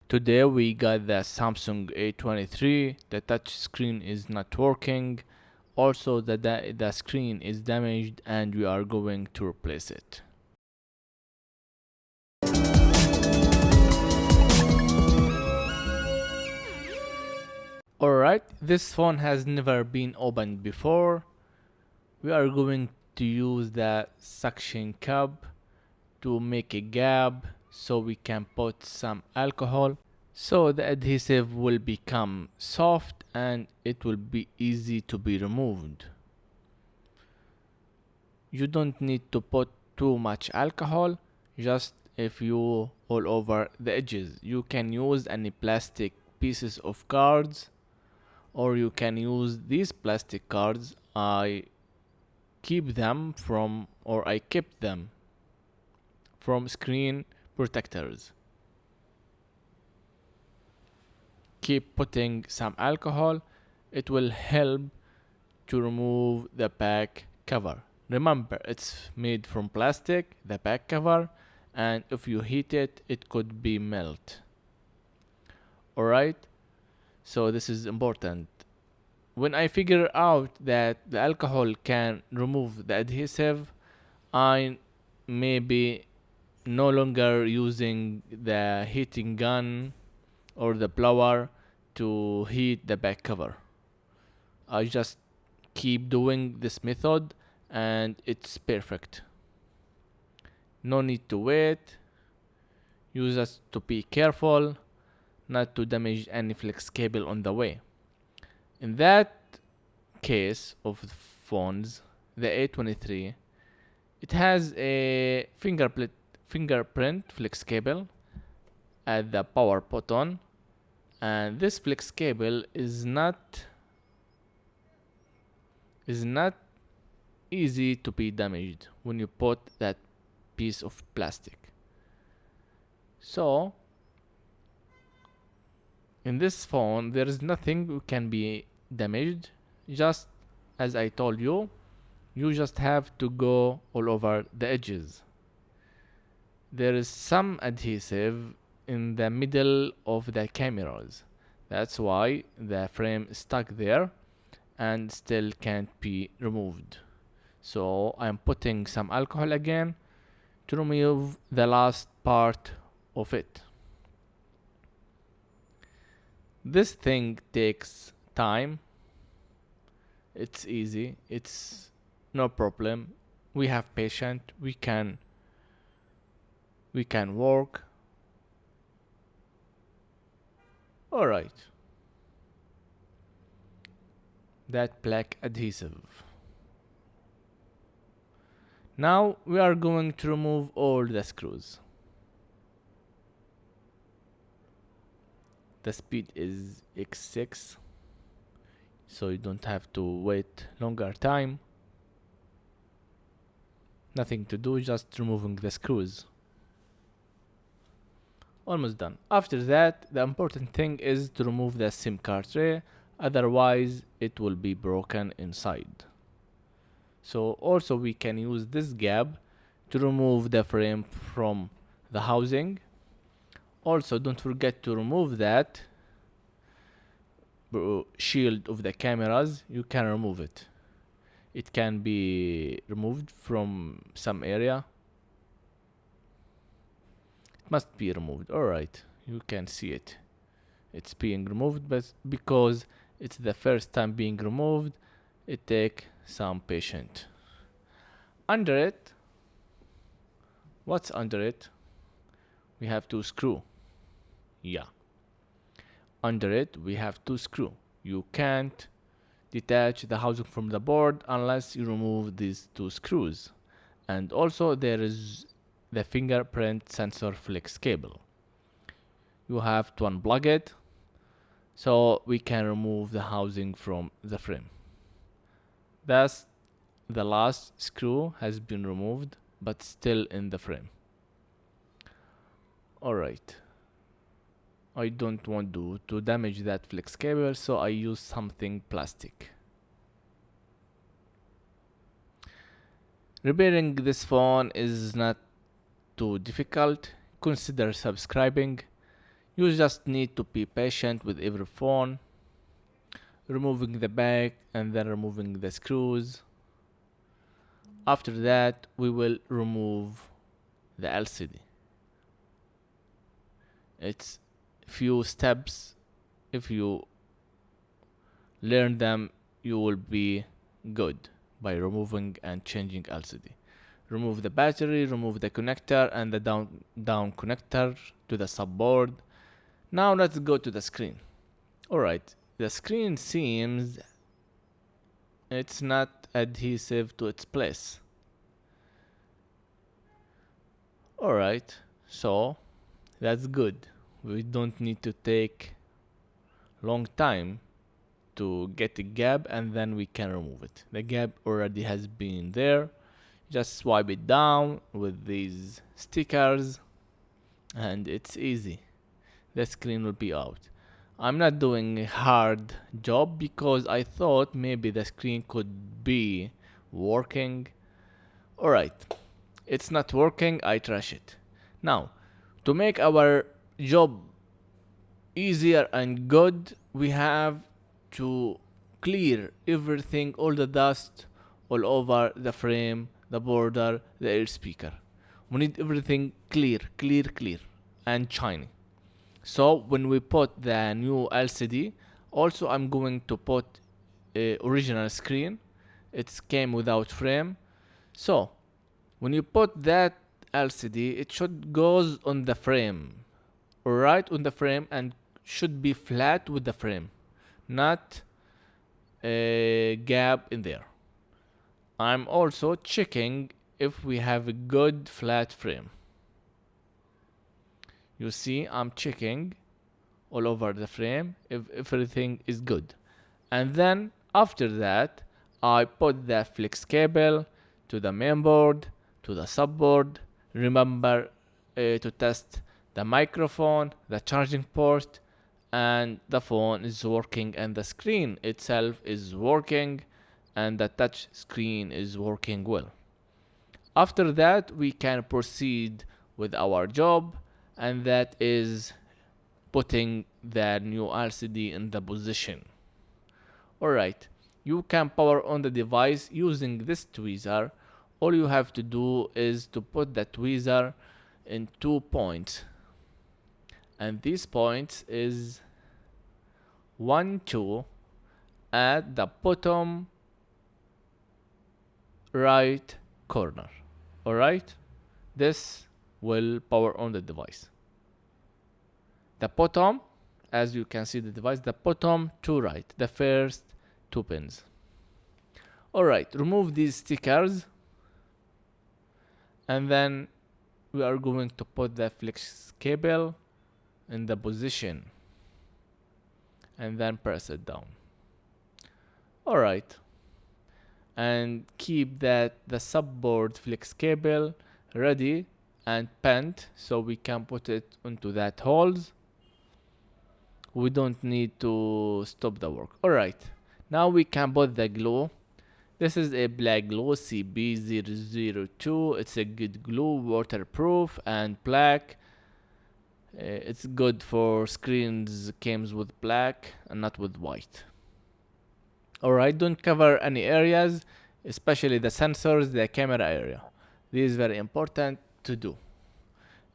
Today we got the Samsung A23. The touch screen is not working. Also the screen is damaged and we are going to replace it. Alright, this phone has never been opened before. We are going to use the suction cup to make a gap so we can put some alcohol so the adhesive will become soft and it will be easy to be removed. You don't need to put too much alcohol, just a few all over the edges. You can use any plastic pieces of cards or you can use these plastic cards. I kept them from screen protectors. Keep putting some alcohol, it will help to remove the back cover. Remember, it's made from plastic, the back cover, and if you heat it, it could be melt. Alright, so this is important. When I figure out that the alcohol can remove the adhesive, I may be no longer using the heating gun or the blower to heat the back cover. I just keep doing this method and it's perfect. No need to wait. You just to be careful not to damage any flex cable on the way. In that case of phones, the A23, it has a fingerprint flex cable at the power button, and this flex cable is not easy to be damaged when you put that piece of plastic. So in this phone there is nothing can be damaged. Just as I told you, you just have to go all over the edges. There is some adhesive in the middle of the cameras. That's why the frame is stuck there and still can't be removed. So I'm putting some alcohol again to remove the last part of it. This thing takes time. It's easy. It's no problem. We have patience. We can work. Alright. That black adhesive. Now we are going to remove all the screws. The speed is X6, so you don't have to wait longer time. Nothing to do, just removing the screws. Almost done. After that, the important thing is to remove the SIM card tray, otherwise it will be broken inside. So also we can use this gap to remove the frame from the housing. Also don't forget to remove that shield of the cameras. You can remove it. It can be removed from some area. It must be removed. Alright, you can see it. It's being removed, but because it's the first time being removed, it takes some patience. Under it, what's under it? We have two screws. Yeah. Under it, we have two screws. You can't detach the housing from the board unless you remove these two screws. And also there is the fingerprint sensor flex cable. You have to unplug it so we can remove the housing from the frame. Thus, the last screw has been removed but still in the frame. Alright. I don't want to damage that flex cable, so I use something plastic. Repairing this phone is not too difficult. Consider subscribing. You just need to be patient with every phone, removing the back and then removing the screws. After that, we will remove the LCD. It's few steps. If you learn them, you will be good by removing and changing LCD. Remove the battery, remove the connector and the down connector to the subboard. Now let's go to the screen. Alright, the screen seems it's not adhesive to its place. Alright, so that's good. We don't need to take long time to get the gap and then we can remove it. The gap already has been there. Just swipe it down with these stickers and it's easy. The screen will be out. I'm not doing a hard job because I thought maybe the screen could be working. Alright, it's not working, I trash it. Now, to make our job easier and good, we have to clear everything, all the dust all over the frame, the border, the air speaker. We need everything clear and shiny. So when we put the new LCD, also I'm going to put original screen. It came without frame. So when you put that LCD, it should goes on the frame, right on the frame, and should be flat with the frame, not a gap in there. I'm also checking if we have a good flat frame. You see, I'm checking all over the frame if everything is good. And then after that, I put the flex cable to the mainboard, to the subboard. Remember to test the microphone, the charging port, and the phone is working and the screen itself is working and the touch screen is working well. After that, we can proceed with our job, and that is putting the new LCD in the position. Alright, you can power on the device using this tweezer. All you have to do is to put the tweezer in 2 points, and these points is 1, 2 at the bottom right corner. Alright, this will power on the device. The bottom, as you can see the device, the bottom to right, the first 2 pins. Alright, remove these stickers and then we are going to put the flex cable in the position and then press it down. Alright, and keep the subboard flex cable ready and bent so we can put it into that holes. We don't need to stop the work. Alright, now we can put the glue. This is a black glue CB002. It's a good glue, waterproof and black. It's good for screens comes with black and not with white. Alright, don't cover any areas, especially the sensors, the camera area. This is very important to do.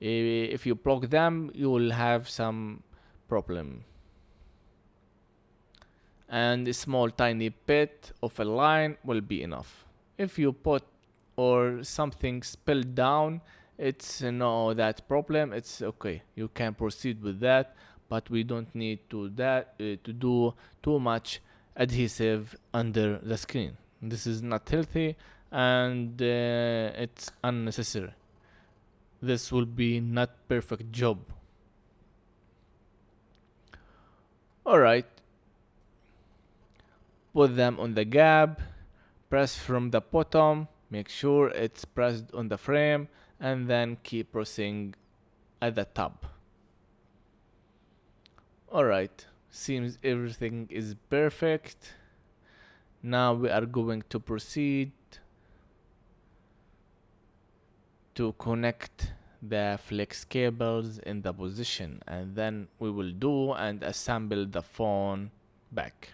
If you block them, you will have some problem. And a small tiny bit of a line will be enough. If you put or something spilled down, it's no that problem, it's okay, you can proceed with that, but we don't need to do too much adhesive under the screen. This is not healthy and it's unnecessary. This will be not perfect job. Alright, put them on the gap, press from the bottom, make sure it's pressed on the frame, and then keep pressing at the top. Alright, seems everything is perfect. Now we are going to proceed to connect the flex cables in the position, and then we will do and assemble the phone back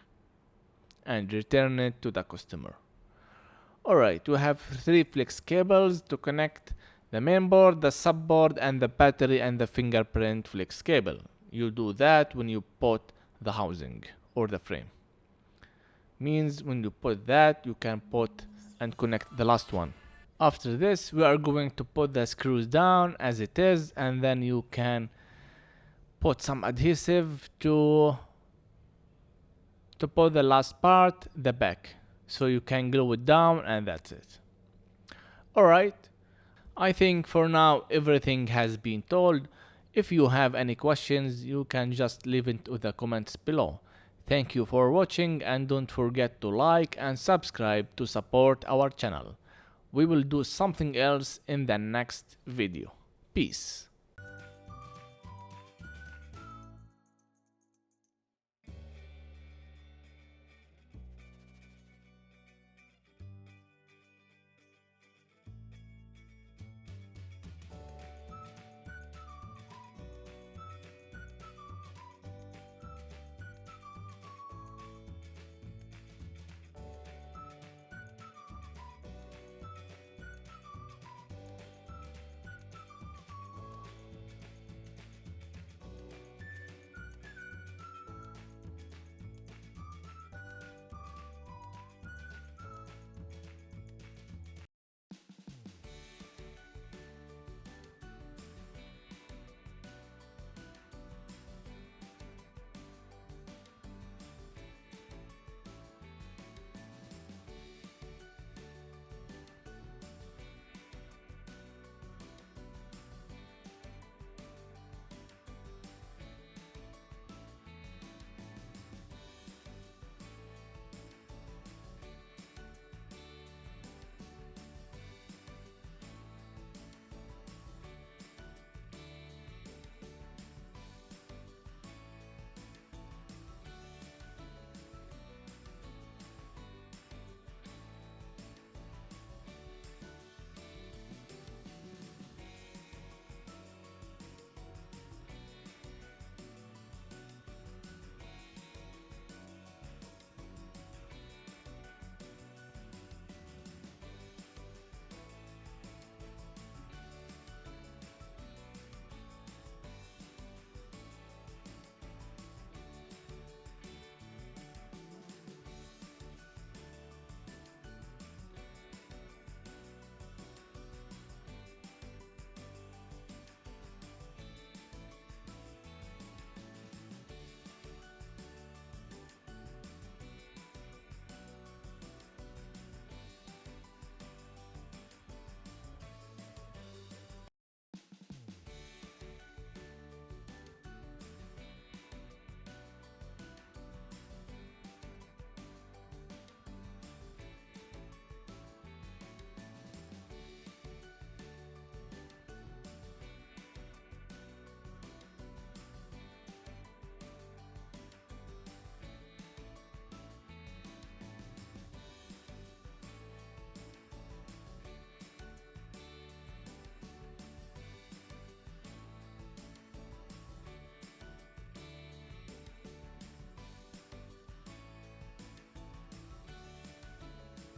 and return it to the customer. Alright, we have 3 flex cables to connect the mainboard, the subboard, and the battery and the fingerprint flex cable. You do that when you put the housing or the frame. Means when you put that, you can put and connect the last one. After this, we are going to put the screws down as it is, and then you can put some adhesive to put the last part, the back. So you can glue it down, and that's it. Alright, I think for now everything has been told. If you have any questions, you can just leave it in the comments below. Thank you for watching, and don't forget to like and subscribe to support our channel. We will do something else in the next video. Peace.